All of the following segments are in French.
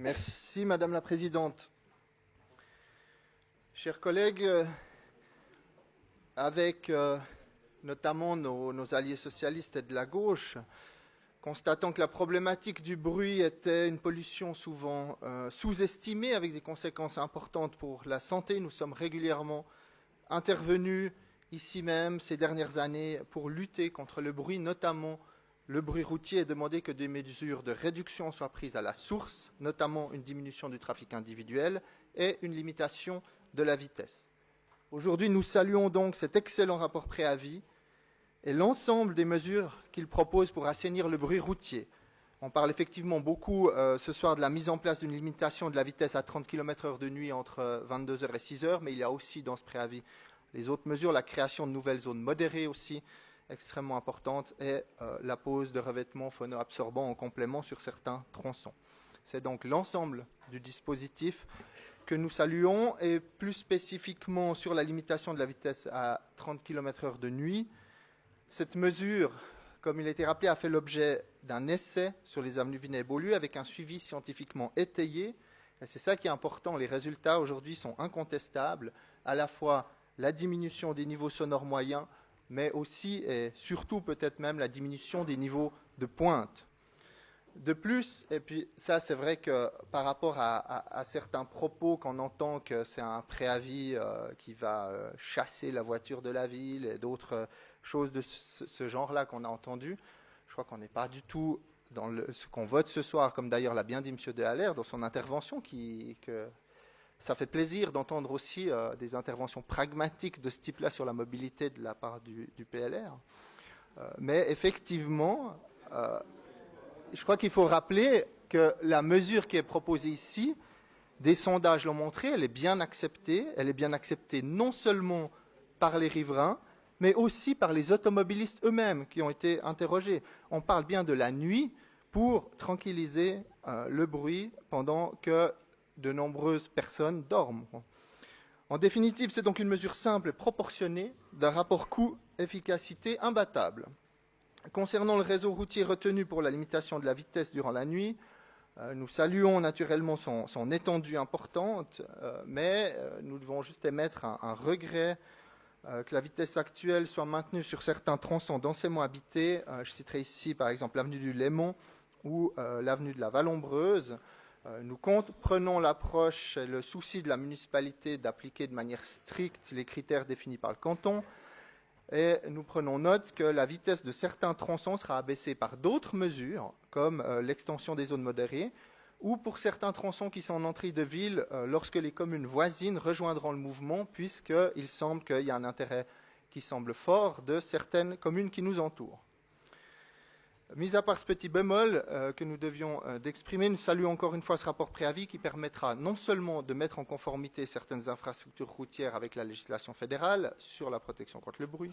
Merci Madame la Présidente. Chers collègues, avec notamment nos alliés socialistes et de la gauche, constatant que la problématique du bruit était une pollution souvent sous-estimée avec des conséquences importantes pour la santé, nous sommes régulièrement intervenus ici même ces dernières années pour lutter contre le bruit, notamment le bruit routier, et demander que des mesures de réduction soient prises à la source, notamment une diminution du trafic individuel et une limitation de la vitesse. Aujourd'hui, nous saluons donc cet excellent rapport préavis et l'ensemble des mesures qu'il propose pour assainir le bruit routier. On parle effectivement beaucoup ce soir de la mise en place d'une limitation de la vitesse à 30 km/h de nuit entre 22h et 6h, mais il y a aussi dans ce préavis les autres mesures, la création de nouvelles zones modérées aussi, extrêmement importante, et la pose de revêtements phonoabsorbants en complément sur certains tronçons. C'est donc l'ensemble du dispositif que nous saluons, et plus spécifiquement sur la limitation de la vitesse à 30 km/h de nuit. Cette mesure, comme il a été rappelé, a fait l'objet d'un essai sur les avenues Vinet et Beaulieu avec un suivi scientifiquement étayé. Et c'est ça qui est important. Les résultats aujourd'hui sont incontestables, à la fois la diminution des niveaux sonores moyens, mais aussi et surtout peut-être même la diminution des niveaux de pointe. De plus, et puis ça c'est vrai que par rapport à certains propos qu'on entend que c'est un préavis qui va chasser la voiture de la ville et d'autres choses de ce genre-là qu'on a entendu, je crois qu'on n'est pas du tout dans ce qu'on vote ce soir, comme d'ailleurs l'a bien dit M. Dehaller dans son intervention, que ça fait plaisir d'entendre aussi des interventions pragmatiques de ce type-là sur la mobilité de la part du PLR. Mais effectivement, je crois qu'il faut rappeler que la mesure qui est proposée ici, des sondages l'ont montré, elle est bien acceptée. Elle est bien acceptée non seulement par les riverains, mais aussi par les automobilistes eux-mêmes qui ont été interrogés. On parle bien de la nuit pour tranquilliser le bruit pendant que de nombreuses personnes dorment. En définitive, c'est donc une mesure simple et proportionnée d'un rapport coût-efficacité imbattable. Concernant le réseau routier retenu pour la limitation de la vitesse durant la nuit, nous saluons naturellement son étendue importante, mais nous devons juste émettre un regret que la vitesse actuelle soit maintenue sur certains tronçons densément habités. Je citerai ici par exemple l'avenue du Léman ou l'avenue de la Vallombreuse. Nous comprenons l'approche et le souci de la municipalité d'appliquer de manière stricte les critères définis par le canton, et nous prenons note que la vitesse de certains tronçons sera abaissée par d'autres mesures, comme l'extension des zones modérées, ou pour certains tronçons qui sont en entrée de ville, lorsque les communes voisines rejoindront le mouvement, puisqu'il semble qu'il y a un intérêt qui semble fort de certaines communes qui nous entourent. Mis à part ce petit bémol que nous devions d'exprimer, nous saluons encore une fois ce rapport préavis qui permettra non seulement de mettre en conformité certaines infrastructures routières avec la législation fédérale sur la protection contre le bruit,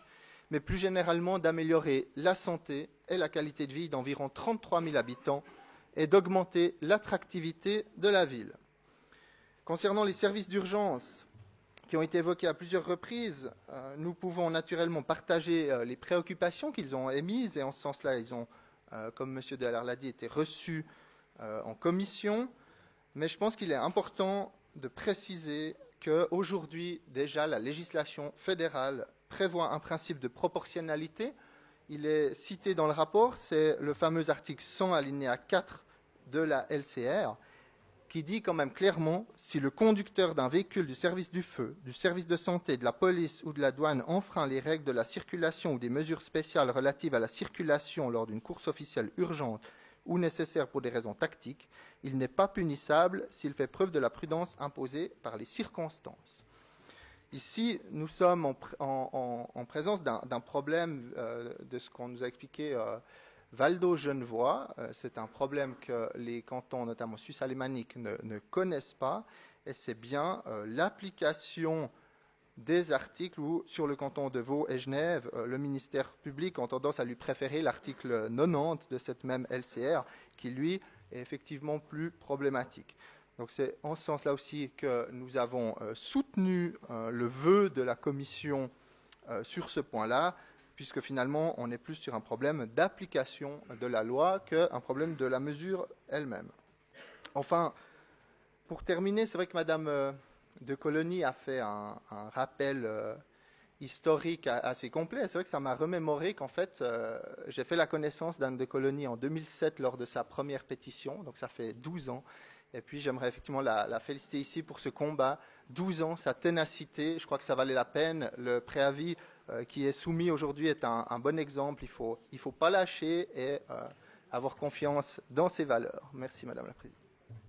mais plus généralement d'améliorer la santé et la qualité de vie d'environ 33 000 habitants et d'augmenter l'attractivité de la ville. Concernant les services d'urgence qui ont été évoqués à plusieurs reprises, nous pouvons naturellement partager les préoccupations qu'ils ont émises, et en ce sens-là, ils ont, comme M. Dehaller l'a dit, été reçus en commission. Mais je pense qu'il est important de préciser qu'aujourd'hui, déjà, la législation fédérale prévoit un principe de proportionnalité. Il est cité dans le rapport, c'est le fameux article 100 alinéa 4 de la LCR, qui dit quand même clairement, si le conducteur d'un véhicule du service du feu, du service de santé, de la police ou de la douane enfreint les règles de la circulation ou des mesures spéciales relatives à la circulation lors d'une course officielle urgente ou nécessaire pour des raisons tactiques, il n'est pas punissable s'il fait preuve de la prudence imposée par les circonstances. Ici, nous sommes en présence d'un problème de ce qu'on nous a expliqué Val-d'Eau-Genevois. C'est un problème que les cantons, notamment suisse alémanique, ne connaissent pas, et c'est bien l'application des articles où, sur le canton de Vaud et Genève, le ministère public a tendance à lui préférer l'article 90 de cette même LCR, qui, lui, est effectivement plus problématique. Donc c'est en ce sens-là aussi que nous avons soutenu le vœu de la Commission sur ce point-là, puisque finalement on est plus sur un problème d'application de la loi qu'un problème de la mesure elle-même. Enfin, Pour terminer, c'est vrai que Madame de Colony a fait un rappel historique assez complet. C'est vrai que ça m'a remémoré qu'en fait, j'ai fait la connaissance d'Anne de Colony en 2007 lors de sa première pétition, donc ça fait 12 ans. Et puis j'aimerais effectivement la féliciter ici pour ce combat. 12 ans, sa ténacité, je crois que ça valait la peine. Le préavis qui est soumis aujourd'hui est un bon exemple. Il faut pas lâcher et avoir confiance dans ses valeurs. Merci Madame la Présidente.